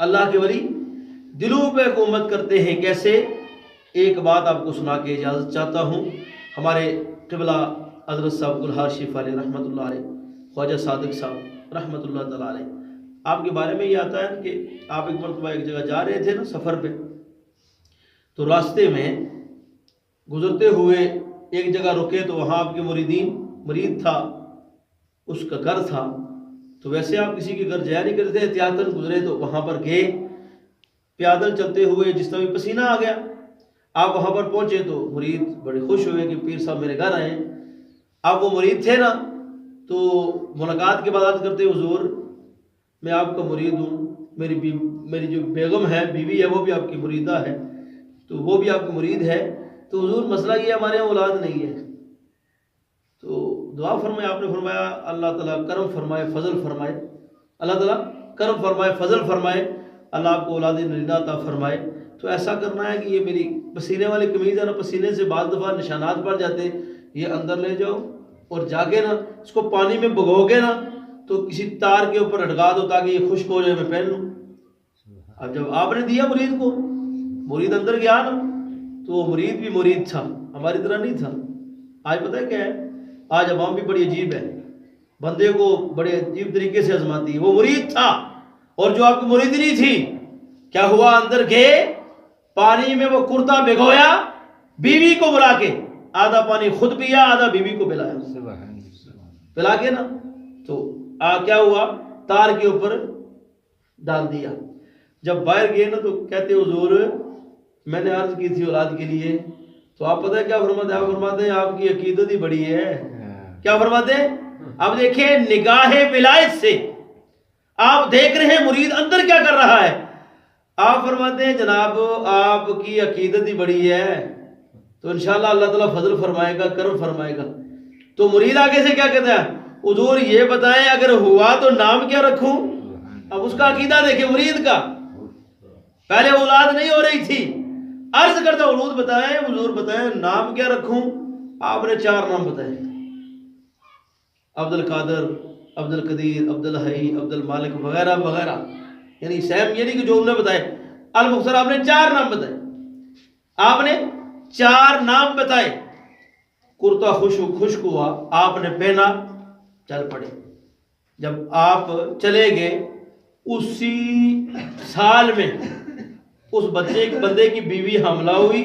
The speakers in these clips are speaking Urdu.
اللہ کے ولی دلوں پہ حکومت کرتے ہیں کیسے؟ ایک بات آپ کو سنا کے اجازت چاہتا ہوں. ہمارے قبلہ حضرت صاحب گل ہاشف علیہ رحمۃ اللہ علیہ، خواجہ صادق صاحب رحمۃ اللہ تعالیٰ علیہ، آپ کے بارے میں یہ آتا ہے کہ آپ ایک مرتبہ ایک جگہ جا رہے تھے نا سفر پہ، تو راستے میں گزرتے ہوئے ایک جگہ رکے تو وہاں آپ کے مرید تھا، اس کا گھر تھا. تو ویسے آپ کسی کے گھر جایا نہیں کرتے، احتیاطاً گزرے تو وہاں پر گئے. پیادل چلتے ہوئے جس طرح پسینہ آ گیا، آپ وہاں پر پہنچے تو مرید بڑے خوش ہوئے کہ پیر صاحب میرے گھر آئے. آپ وہ مرید تھے نا، تو ملاقات کے بعد عرض کرتے حضور میں آپ کا مرید ہوں، میری جو بیگم ہے، بیوی ہے، وہ بھی آپ کی مریدہ ہے، تو وہ بھی آپ کی مرید ہے. تو حضور مسئلہ یہ ہمارے یہاں اولاد نہیں ہے، تو دعا فرمائے. آپ نے فرمایا اللہ تعالیٰ کرم فرمائے، فضل فرمائے، اللہ تعالیٰ کرم فرمائے، فضل فرمائے، اللہ آپ کو اولاد نرینہ عطا فرمائے. تو ایسا کرنا ہے کہ یہ میری پسینے والی قمیض ہے نا، پسینے سے بعض دفعہ نشانات پڑ جاتے، یہ اندر لے جاؤ اور جا کے نا اس کو پانی میں بھگو کے نا تو کسی تار کے اوپر لٹکا دو تاکہ یہ خشک ہو جائے، میں پہن لوں. اب جب آپ نے دیا مرید کو، مرید اندر گیا نا، تو وہ مرید بھی مرید تھا، ہماری طرح نہیں تھا. آج پتہ ہے کیا ہے، آج عوام بھی بڑی عجیب ہے، بندے کو بڑے عجیب طریقے سے آزماتی ہے. وہ مرید تھا، اور جو آپ کی مرید نہیں تھی، کیا ہوا، اندر گئے پانی میں وہ کرتا بھگویا، بیوی کو بلا کے آدھا پانی خود پیا، آدھا بیوی کو پلایا، پلا کے نا تو کیا ہوا، تار کے اوپر ڈال دیا. جب باہر گئے نا تو کہتے حضور میں نے عرض کی تھی اولاد کے لیے، تو آپ پتہ ہے کیا فرماتے ہیں؟ آپ فرماتے ہیں آپ کی عقیدت ہی بڑی ہے. کیا فرماتے ہیں؟ آپ دیکھیں نگاہ ولایت سے آپ دیکھ رہے ہیں مرید اندر کیا کر رہا ہے. آپ فرماتے ہیں جناب آپ کی عقیدت ہی بڑی ہے، تو انشاءاللہ اللہ تعالیٰ فضل فرمائے گا، کرم فرمائے گا. تو مرید آگے سے کیا کہتا ہے، حضور یہ بتائیں اگر ہوا تو نام کیا رکھوں. اب اس کا عقیدہ دیکھیں مرید کا، پہلے اولاد نہیں ہو رہی تھی، عرض کرتا حضور بتائیں نام کیا رکھوں. آپ نے 4 نام بتائے، عبد القادر، عبد القدیر، عبد الحی، عبد المالک وغیرہ وغیرہ، یعنی سیم یہ نہیں کہ جو انہوں نے بتائے، المختصر آپ نے 4 نام بتائے. آپ نے 4 نام بتائے. کرتا خشک ہوا، آپ نے پہنا، چل پڑے. جب آپ چلے گئے اسی سال میں اس بندے کی بیوی حاملہ ہوئی،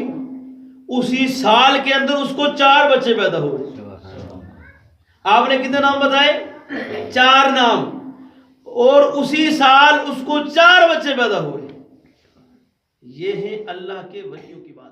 اسی سال کے اندر اس کو 4 بچے پیدا ہوئے. آپ نے کتنے نام بتائے؟ 4 نام، اور اسی سال اس کو 4 بچے پیدا ہوئے. یہ ہے اللہ کے ولیوں کی بات.